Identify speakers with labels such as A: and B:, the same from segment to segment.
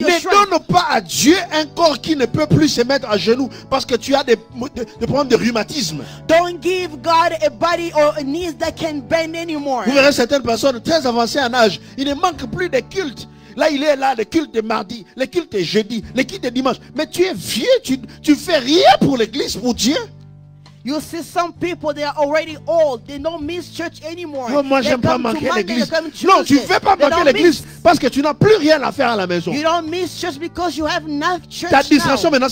A: Ne donne pas à Dieu un corps qui ne peut plus se mettre à genoux parce que tu as des problèmes de rhumatisme.
B: Don't give God a body or a knees that can bend anymore.
A: Vous verrez certaines personnes très avancées en âge, il ne manque plus de culte. Là, il est là, le culte de mardi, le culte de jeudi, le culte de dimanche. Mais tu es vieux, tu fais rien pour l'église, pour Dieu.
B: You see some people, they are already old. They don't miss church anymore.
A: Oh, moi, j'aime pas manquer l'église. Non, tu ne fais pas manquer l'église parce que tu n'as plus rien à faire à la maison.
B: You don't miss church because you have enough church.
A: Ta distraction maintenant,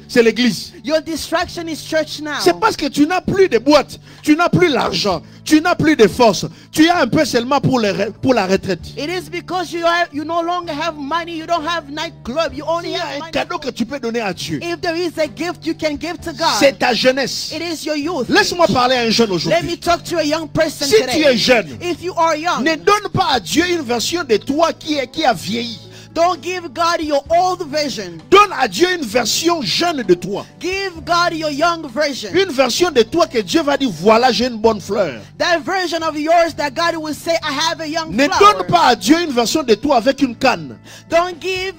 A: c'est l'église.
B: Your distraction is church now.
A: C'est parce que tu n'as plus de boîte, tu n'as plus l'argent, tu n'as plus de force. Tu as un peu seulement pour la retraite.
B: It is because you no longer have money. You don't have nightclub. You only have
A: un cadeau que tu peux donner à Dieu.
B: If there is a gift you can give to God.
A: C'est ta jeunesse.
B: It is your youth.
A: Laisse-moi parler à un jeune aujourd'hui.
B: Let me talk to a young person
A: si
B: today.
A: tu es jeune,
B: if you are young,
A: ne donne pas à Dieu une version de toi qui a vieilli.
B: Don't give God your old version.
A: Donne à Dieu une version jeune de toi.
B: Give God your young version.
A: Une version de toi que Dieu va dire, voilà, j'ai une bonne fleur.
B: That version of yours that God will say, I have a young flower.
A: Ne donne pas à Dieu une version de toi avec une canne.
B: Don't give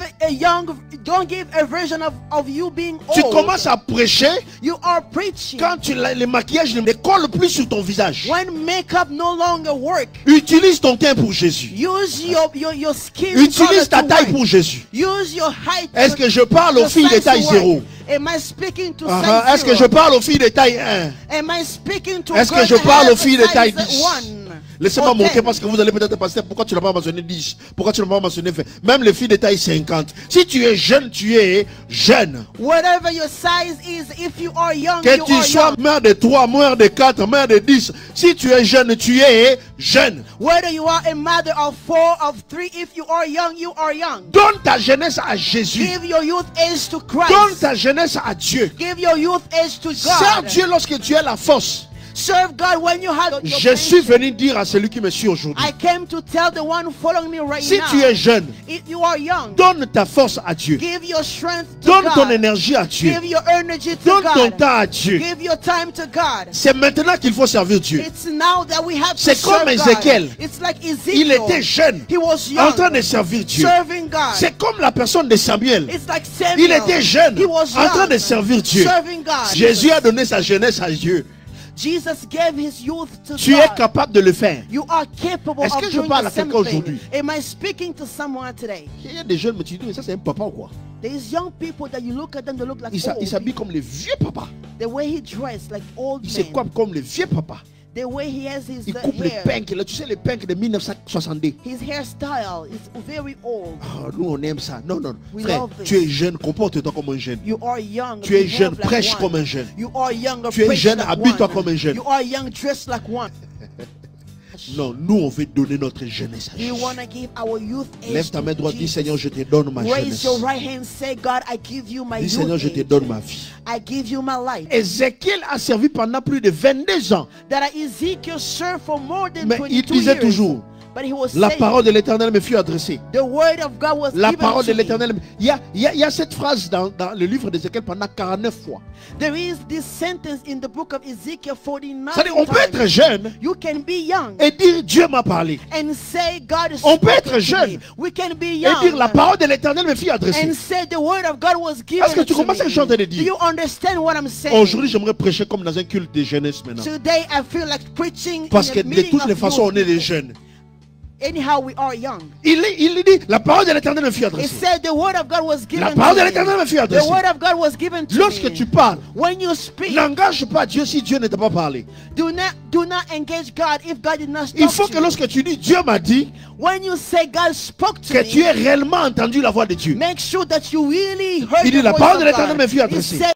B: a version of you being old.
A: Tu commences à prêcher.
B: You are preaching.
A: Quand le maquillage ne colle plus sur ton visage.
B: When makeup no longer work.
A: Utilise ton teint pour Jésus.
B: Use your skin.
A: Utilise ta taille pour Jésus. Est-ce que je parle aux filles de taille 0? Est-ce que je parle aux filles de taille 1? Est-ce que je parle aux filles de taille 10? Laissez-moi montrer parce que vous allez peut-être penser pourquoi tu n'as pas mentionné 10, pourquoi tu n'as pas mentionné 20. Même les filles de taille 50. Si tu es jeune, tu es jeune.
B: Whatever your size is, if you are young,
A: que tu sois mère de 3, mère de 4, mère de 10. Si tu es jeune, tu es jeune.
B: Whether you are a mother of 4, of 3, if you are young, you are young.
A: Donne ta jeunesse à Jésus.
B: Give your youth age to Christ.
A: Donne ta jeunesse à Dieu.
B: Give your youth age to God.
A: Sers Dieu lorsque tu as la force.
B: Serve God when you have
A: Je suis venu dire à celui qui me suit aujourd'hui.
B: I came to tell the one following me right
A: si
B: now.
A: tu es jeune,
B: if you are young,
A: donne ta force à Dieu.
B: Give your strength to
A: donne
B: God.
A: ton énergie à Dieu.
B: Give your energy to
A: donne
B: God.
A: ton temps à Dieu.
B: Give your time to God.
A: C'est maintenant qu'il faut servir Dieu.
B: It's now that we have
A: C'est
B: to
A: comme
B: serve
A: Ézéchiel.
B: God. It's like Ezekiel.
A: Il était jeune,
B: He was young,
A: en train de servir Dieu.
B: Serving God.
A: C'est comme la personne de Samuel.
B: It's like Samuel.
A: Il était jeune,
B: He was
A: en train
B: young,
A: de servir Dieu.
B: Serving God.
A: Jésus a donné sa jeunesse à Dieu.
B: Jesus gave his youth to
A: tu
B: God.
A: es capable de le faire.
B: You are capable
A: Est-ce que
B: of
A: je
B: doing
A: parle à
B: the same
A: quelqu'un
B: thing.
A: aujourd'hui?
B: Am I speaking to someone today?
A: Il y a des jeunes, mais tu dis, mais ça c'est un papa ou quoi?
B: There's young people that you look at them, they look like
A: il s'habille comme les vieux papas.
B: The way he dressed like old
A: il se coiffe comme les vieux papas.
B: The way he has his
A: il coupe les pinks, là, tu sais les pinks de 1962.
B: His hairstyle is very old.
A: Oh, nous on aime ça. Non, non,
B: We
A: frère,
B: love this.
A: tu es jeune, comporte-toi comme un jeune.
B: You are young.
A: Tu es jeune,
B: like
A: prêche
B: one.
A: comme un jeune.
B: You are young,
A: tu es jeune,
B: like
A: habille-toi
B: one.
A: comme un jeune.
B: You are young, dress like one.
A: Non, nous on veut donner notre jeunesse à Jésus. Lève ta main droite, dis Seigneur, je te donne ma
B: Raise
A: jeunesse.
B: your right hand, say God, I give you my
A: Dis Seigneur, je te donne ma vie.
B: I give you my life.
A: Ézéchiel a servi pendant plus de 22 ans.
B: That Ezekiel served for more than
A: Mais
B: 22
A: il disait
B: years.
A: toujours, la parole de l'Éternel me fut adressée.
B: The word of God was
A: la
B: given
A: parole de
B: to
A: l'Éternel. Il y a cette phrase dans le livre d'Ézéchiel pendant 49 fois.
B: There is this sentence in the book of Ezekiel 49
A: C'est-à-dire, on peut être jeune
B: you can be young
A: et dire Dieu m'a parlé.
B: and say God is
A: on peut être
B: speaking to
A: jeune
B: me. We can be
A: et
B: young
A: dire la parole de l'Éternel me fut adressée.
B: and say the word of God was given
A: Est-ce que tu
B: to
A: commences
B: me.
A: à chanter de dire?
B: Do you understand what I'm saying?
A: Aujourd'hui, j'aimerais prêcher comme dans un culte de jeunesse maintenant.
B: Today I feel like preaching
A: Parce
B: in
A: que
B: a
A: de
B: meeting
A: toutes les
B: of
A: façons, on est
B: youth.
A: des jeunes.
B: Anyhow, we are young.
A: Il dit, la parole de l'Éternel me fut
B: It
A: adressée.
B: said the word of God was given
A: La parole de
B: to
A: l'Éternel
B: me.
A: me fut
B: The
A: adressée.
B: word of God was given to
A: Lorsque
B: me.
A: tu parles,
B: When you speak,
A: n'engage pas Dieu si Dieu ne t'a pas parlé.
B: do not engage God if God did not
A: Il
B: talk
A: faut
B: to
A: que
B: you.
A: lorsque tu dis Dieu m'a dit,
B: When you say God spoke to
A: que
B: me,
A: tu aies réellement entendu la voix de Dieu.
B: make sure that you really heard
A: Il dit,
B: the
A: la
B: voice
A: parole
B: of
A: de l'Éternel
B: God.
A: me fut
B: He
A: adressée.
B: said,